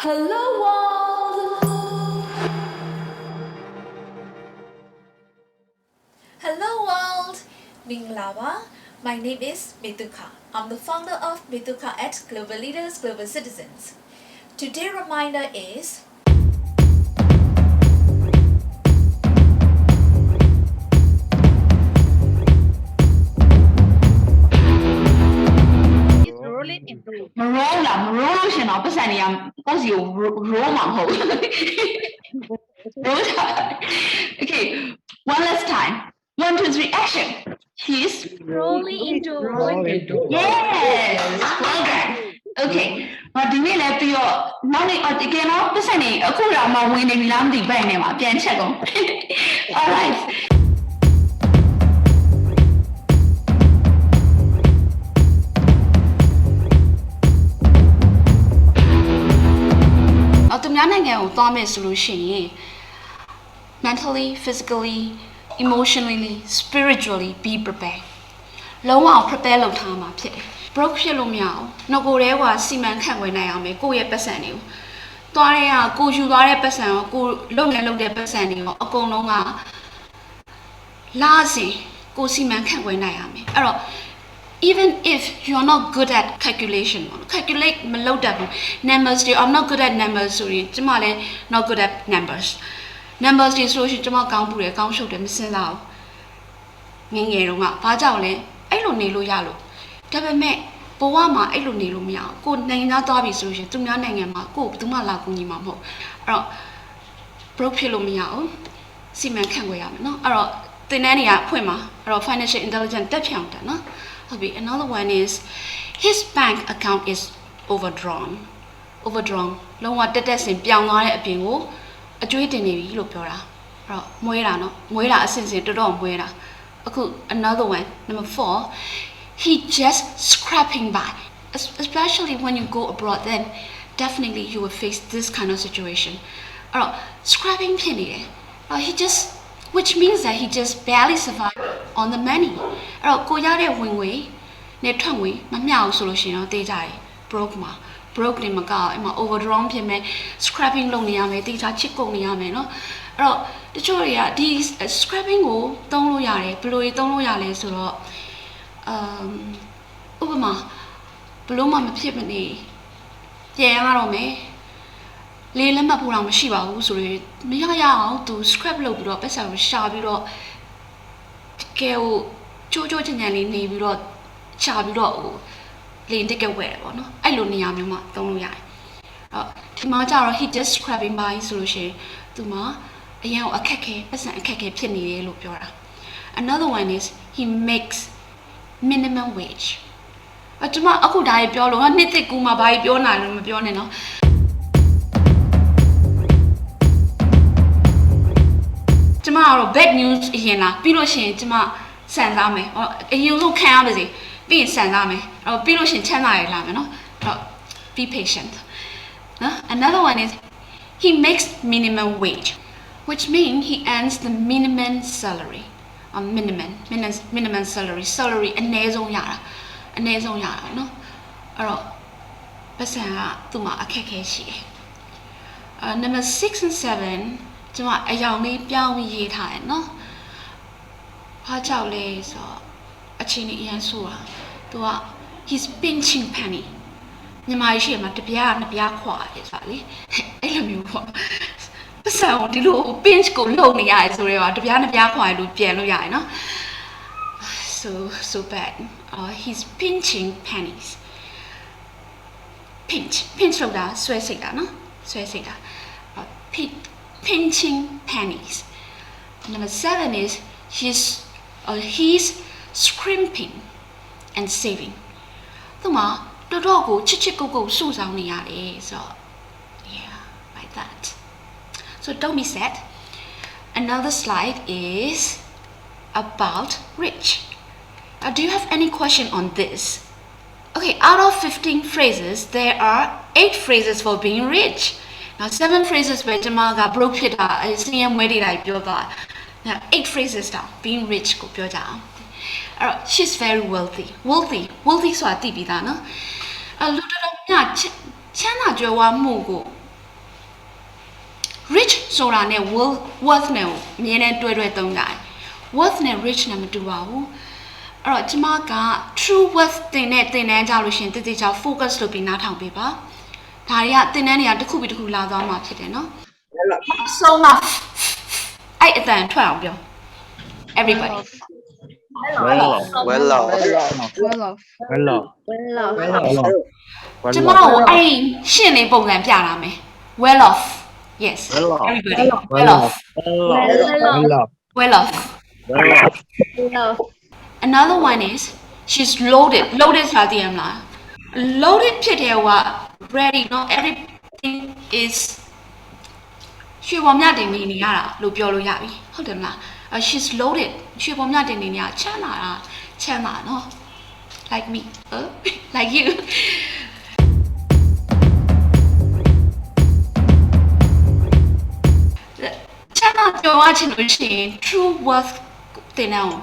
Hello world! Hello world! Minglawa. My name is Thuka. I'm the founder of Thuka at Global Leaders, Global Citizens. Today's reminder is rolling into Marolaရှင်တော့ပတ်စံနေရပတ်စီကို roll မှာမဟုတ် roll okay one last time 1 2 3 action he's rolling into yes well done okay ဒီနေ့လည်းပြီးတော့နောက်နေ့တကယ်တော့ပတ်စံနေအခုတော့မှဝင်နေပြီလားမသိဘယ်နဲ့မှာပြန်ချက်ကုန် all rightသူများနိုင်ငံကိုသွားမယ်ဆိုလို့ရှိရင် mentally physically emotionally spiritually be prepared လုံးဝ prepare လုပ်ထားမှာဖြစ်တယ် broke ဖြစ်လို့မရအောင်ငကိုယ်တည်းကစီမံခန့်ခွဲနိုင်အောင်ပဲကိုယ့်ရဲ့ပတ်စံတွေကိုသွားတဲ့ကိုယူသွားတဲ့ပတ်စံကိုကိုလုပ်တဲ့ပတ်စံတွေရောအကုန်လုံးကလာစီကိုစီမံခန့်ခွဲနိုင်ရမယ်အဲ့တော့even if you're not good at calculation calculate မလုပ်တတ်ဘူး numbers တွေ I'm not good at numbers ဆိုရင်ကျမလည်း not good at numbers တွေဆိုလို့ရှိရင်ကျမကောင်းပူတယ်ကောင်းရှုပ်တယ်မစင်စားဘူးငယ်တုန်းကဘာကြောင့်လဲအဲ့လိုနေလို့ရလို့ဒါပေမဲ့ဘဝမှာအဲ့လိုနေလို့မရအောင်ကိုနိုင်ငံသားသွားပြီဆိုလို့ရှိရင်သူများနိုင်ငံမှာကိုဘယ်သူမှလာကူညီမှာမဟုတ်အဲ့တော့ broke ဖြစ်လို့မရအောင်စီမံခန့်ခွဲရမယ်နော်အဲ့တော့သင်တန်းတွေကဖွင့်မှာအဲ့တော့ financial intelligence တက်ဖြောင်းတယ်နော်ဟုတ်ပြီ another one is his bank account is overdrawn လုံးဝတက်စင်ပြောင်းသွားတဲ့အပြင်ကိုအကျွေးတင်နေပြီလို့ပြောတာအဲ့တော့မွေးတာနော်မွေးတာအစင်တော်တော်မွေးတာအခု another one number 4 he just scrapping by especially when you go abroad then definitely you will face this kind of situation အဲ့တော့ scrapping ဖြစ်နေတယ်he just which means that he just barely survived on the money အဲ့တော့ကိုရတဲ့ဝင်ငွေနဲ့ထွက်ငွေမမျှဘူးဆိုလို့ရှိရင်တော့တေးကြတယ် broke နေမှာကအဲ့မှာ overdrawn ဖြစ်မယ် scrapping လုပ်နေရမယ်တေးကြချစ်ကုန်နေရမယ်เนาะအဲ့တော့တချို့တွေကဒီ scrapping ကိုသုံးလို့ရတယ်ဘယ်လိုသုံးလို့ရလဲဆိုတော့ဥပမာဘလို့မှမဖြစ်မနေပြန်ရတော့မယ်လေးလက်မှတ်ဖို့တော့မရှိပါဘူးဆိုရင်မရအောင်သူ scrap လုပ်ပြီးတော့ပတ်စံကိုရှာပြီးတော့တကယ်ကိုချိုးချင်လေးနေပြီးတော့ရှာပြီးတော့ဟိုလင်းတကယ်ဝယ်တယ်ပေါ့နော်အဲ့လိုနေရာမျိုးမှာသုံးလို့ရတယ်အဲ့ဒီမှာကျတော့ he just scrapping by ဆိုလို့ရှိရင်သူမှာအရင်အခက်ခဲပတ်စံအခက်ခဲဖြစ်နေတယ်လို့ပြောတာ another one is he makes minimum wage ကျွန်မအခုဒါကြီးပြောလို့နှစ်သိကူမှာဘာကြီးပြောနာလို့မပြောနဲ့နော်ကျမကတော့ bad news အရင်လားပြီးလို့ရှိရင်ကျမစံစားမယ်အရင်ဆုံးခံရပါစေပြီးရင်စံစားမယ်ပြီးလို့ရှိရင်ချမ်းသာရလာမယ်နော်be patient another one is he makes minimum wage which means he earns the minimum salary minimum salary အနည်းဆုံးရတာနော်အဲ့တော့ပတ်စံကသူ့မှာအခက်ခဲရှိတယ်number 6 and 7ကျွန်မအယောင်လေးပြောင်းပြီးရေးထားတယ်နော်။ဘာကြောင့်လဲဆိုတော့အချင်းကြီးအရင်ဆိုတာသူက he's pinching penny မြန်မာရှိရမှာတပြားနှစ်ပြားခွာတယ်ဆိုတာလေအဲ့လိုမျိုးပေါ့။ပတ်စံကိုဒီလို pinch ကိုလုံနေရတယ်ဆိုတော့တပြားနှစ်ပြားခွာရလို့ပြန်လို့ရတယ်နော်။ so bad he's pinching pennies pinch လို့တာဆွဲစိတ်တာနော်ဆွဲစိတ်တာpinching pennies. Number 7 is he's scrimping and saving. သူမှာတော်တော်ကိုချစ်ကိုစုဆောင်နေရတယ်ဆိုတော့ yeah like that. So don't be sad. Another slide is about rich. Do you have any question on this? Okay, out of 15 phrases, there are 8 phrases for being rich. Now 7 phrases ပဲကျွန်မက broke ဖြစ်တာအစင်းရမွေးတွေလိုက်ပြောသွား Now 8 phrases တောင် being rich ကိုပြောကြအောင်အဲ့တော့ she's very wealthy ဆိုတာသိပြီးသားနော်လူတော်များချမ်းသာကြွယ်ဝမှုကို ဆိုတာနဲ့ worth နဲ့ကိုအမြဲတမ်းတွဲသုံးကြတယ် worth နဲ့ rich နဲ့မတူပါဘူးအဲ့တော့ကျမက true worth တင်တဲ့သင်တန်းကြလို့ရှင်တိတိကျ focus လုပ်ပြီးနားထောင်ပေးပါဒါတွေကသင်တန်းတွေကတစ်ခုပြီးတစ်ခုလာသွားမှာဖြစ်တယ်နော်ဆုံးမအဲ့အတန်ထွက်အောင်ပြော everybody well off ကျမတို့အဲ့ရှင်းနေပုံစံပြတာမယ် well off yes everybody well off another one is she's loaded ဆိုတာသိရမလား loaded ဖြစ်တဲ့ဟိုက ready not everything is ရွှေပေါ်မြတင်နေရတာလို့ပြောလို့ရပြီဟုတ်တယ်မလား she's loaded ရွှေပေါ်မြတင်နေရချမ်းသာနော် like me like you ချမ်းသာကြွယ်ဝချင်လို့ရှိရင် true worth တင်အောင်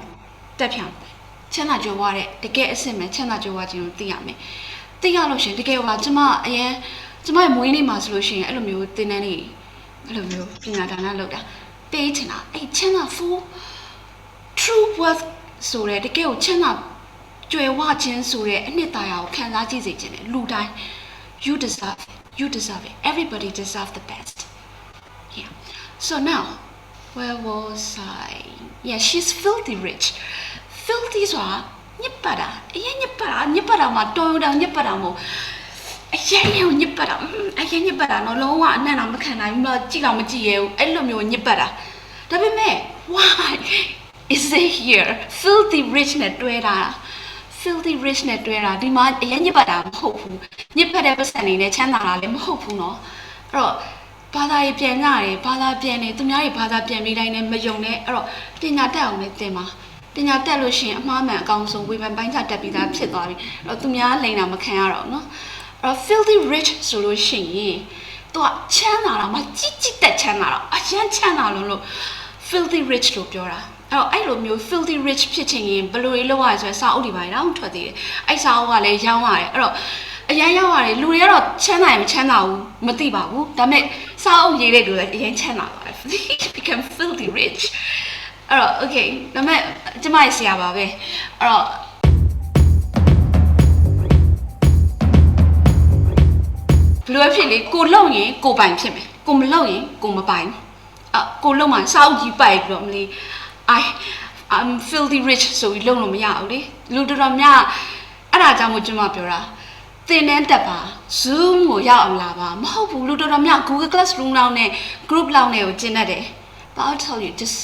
တက်ဖြောင်းချမ်းသာကြွယ်ဝတဲ့တကယ်အစစ်မဲ့ချမ်းသာကြွယ်ဝခြင်းကိုသိရမယ်သိရလို့ရှိရင်တကယ်ကကျမရဲ့မွေးနေ့မှာဆိုလို့ရှိရင်အဲ့လိုမျိုးတင်တန်းနေအဲ့လိုမျိုးပညာဒါနလုပ်တာပေးချင်တာအဲ့ချမ်းသာ full true worth ဆိုတဲ့တကယ်ကိုချမ်းသာကြွယ်ဝခြင်းဆိုတဲ့အနှစ်သာရကိုခံစားကြည့်စေချင်တယ်လူတိုင်း you deserve it everybody deserve the best yeah so now where was I yeah she's filthy rich filthy ဆိုတာညစ်ပတ်တာအရင်ညစ်ပတ်တာမှာတော်တောင်ညစ်ပတ်တာမဟုတ်အရင်ညစ်ပတ်တာနော်လုံးဝအနံ့တော့မခံနိုင်ဘူးတော့ကြည့်တော့မကြည့်ရဘူးအဲ့လိုမျိုးညစ်ပတ်တာဒါပေမဲ့ why is it here filthy rich နဲ့တွဲတာဒီမှာအရင်ညစ်ပတ်တာမဟုတ်ဘူးညစ်ပတ်တဲ့ပတ်စံနေနဲ့ချမ်းသာတာလည်းမဟုတ်ဘူးနော်အဲ့တော့ဘာသာရေးပြန်ကြတယ်ဘာသာပြန်နေသူများတွေဘာသာပြန်ပြီးတိုင်းနဲ့မယုံနဲ့အဲ့တော့ပညာတက်အောင်လည်းသင်ပါပညာတက်လို့ရှိရင်အမှားမှန်အကောင်းဆုံးဝေဖန်ပိုင်းခြားတက်ပြီးသားဖြစ်သွားပြီအဲ့တော့သူများလိန်တာမခံရတော့နော်အဲ့တော့ filthy rich ဆိုလို့ရှိရင်သူကချမ်းသာတာမှကြီးတက်ချမ်းသာတာအရင်ချမ်းသာလို့ filthy rich လို့ပြောတာအဲ့လိုမျိုး filthy rich ဖြစ်ချင်ရင်ဘယ်လိုတွေလုပ်ရလဲဆိုရင်စာအုပ်တွေပါတော့ထွက်သေးတယ်အဲ့စာအုပ်ကလည်းရောင်းရတယ်အဲ့တော့အရင်ရောက်ရတယ်လူတွေကတော့ချမ်းသာရင်မချမ်းသာဘူးမသိပါဘူးဒါပေမဲ့စာအုပ်ရေးတဲ့လူတွေအရင်ချမ်းသာပါတယ် become filthy rich အဲ့တော့ okay ဒါပေမဲ့ကျမရဲ့ဆရာပါပဲအဲ့တော့ဘယ်လိုဖြစ်လဲကိုလုံရင်ကိုပိုင်ဖြစ်မယ်ကိုမလုံရင်ကိုမပိုင်ကိုလုံမှစာအုပ်ကြီးပိုက်ပြီးတော့မလေး I'm filthy rich ဆိုပြီးလုံလို့မရဘူးလေလူတော်များအဲ့ဒါကြောင့်မို့ကျမပြောတာသင်တန်းတက်ပါ Zoom ကိုရောက်အောင်လာပါမဟုတ်ဘူးလူတော်များ Google Classroom လောက်နဲ့ group လောက်နဲ့ကိုကျင်းတတ်တယ် but I'll tell you just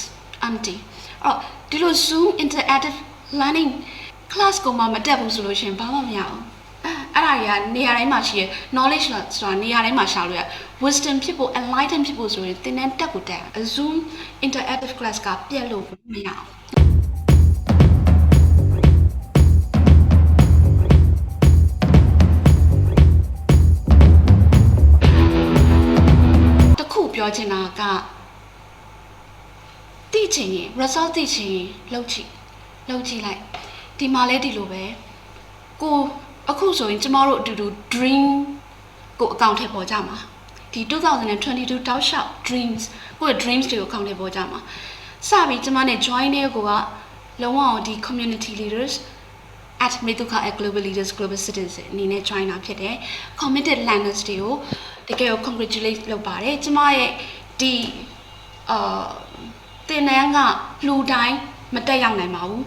empty အဲ့ဒီလို Zoom interactive learning class ကိုမှမတက်ဘူးဆိုလို့ရှိရင်ဘာမှမရအောင်အဲ့ဒါကြီးကနေရာတိုင်းမှာရှိရ knowledge ဆိုတာနေရာတိုင်းမှာရှာလို့ရ wisdom ဖြစ်ဖို့ enlighten ဖြစ်ဖို့ဆိုရင်သင်တန်းတက်ကိုတက် Zoom interactive class ကပြက်လို့မရအောင်ပြောချင်တာကသိချင်ရင် result သိချင်ရင်လုပ်ကြည့်လိုက်ဒီမှာလဲဒီလိုပဲကိုအခုဆိုရင်ကျမတို့အတူတူ dream ကိုအကောင့်ထဲပေါ်ကြမှာဒီ2022တောက်လျှောက် dreams ကိုယ့် dreams တွေကိုအကောင့်ထဲပေါ်ကြမှာစပြီးကျမနဲ့ join တဲ့ကိုကလုံးဝဒီ community leaders at Thuka at global leaders global citizens အနေနဲ့ join တာဖြစ်တယ် committed learners တွေကိုတကယ်ကို congratulate လုပ်ပါတယ်ကျမရဲ့ဒီသင်တန်းကလူတိုင်းမတက်ရောက်နိုင်ပါဘူး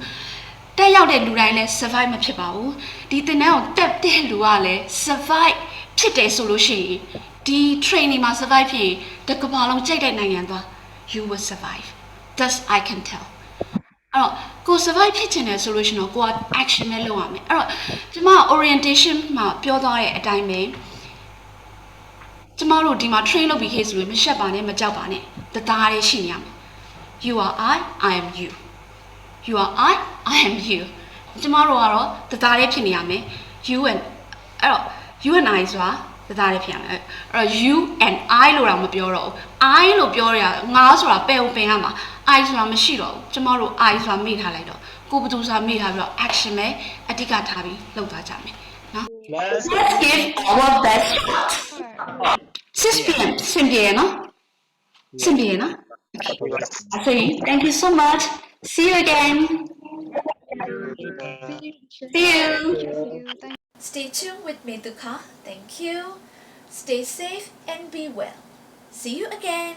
တက်ရောက်တဲ့လူတိုင်းလည်း survive မဖြစ်ပါဘူးဒီသင်တန်းကိုတက်တဲ့လူကလည်း survive ဖြစ်တယ်ဆိုလို့ရှိရင်ဒီ training မှာ survive ဖြစ်ရင်တကမ္ဘာလုံးကြိုက်တဲ့နိုင်ငံသွား you will survive that's I can tell အဲ့တော့ကို survive ဖြစ်ချင်တယ်ဆိုလို့ရှိရင်တော့ကိုက action နဲ့လုပ်ရမယ်အဲ့တော့ကျမ orientation မှာပြောသွားတဲ့အတိုင်းပဲကျမတို့ဒီမှာ train လုပ်ပြီးခေဆိုလို့မရှက်ပါနဲ့မကြောက်ပါနဲ့တသားလေးရှိနေရမယ် you are I am you you are I am you ကျမတို့ကတော့တသားလေးဖြစ်နေရမယ် you and အဲ့တော့ you and I ဆိုတာတသားလေးဖြစ်ရမယ်အဲ့တော့ you and I လို့တော့မပြောတော့ဘူး I လို့ပြောရငါဆိုတာပယ်ဦးပင်ရမှာ I ဆိုတာမရှိတော့ဘူးကျမတို့ I ဆိုတာမေ့ထားလိုက်တော့ကိုယ်ဘယ်သူဆိုတာမေ့ထားပြီးတော့ action ပဲအဓိကထားပြီးလုပ်သွားကြမယ်နော် let's give our best shot 6 PM ဆင်ပြေနော် အဆင်ပြေနော် Okay thank you so much see you again see you Stay tuned with Metuka. Thank you. Stay safe and be well. See you again.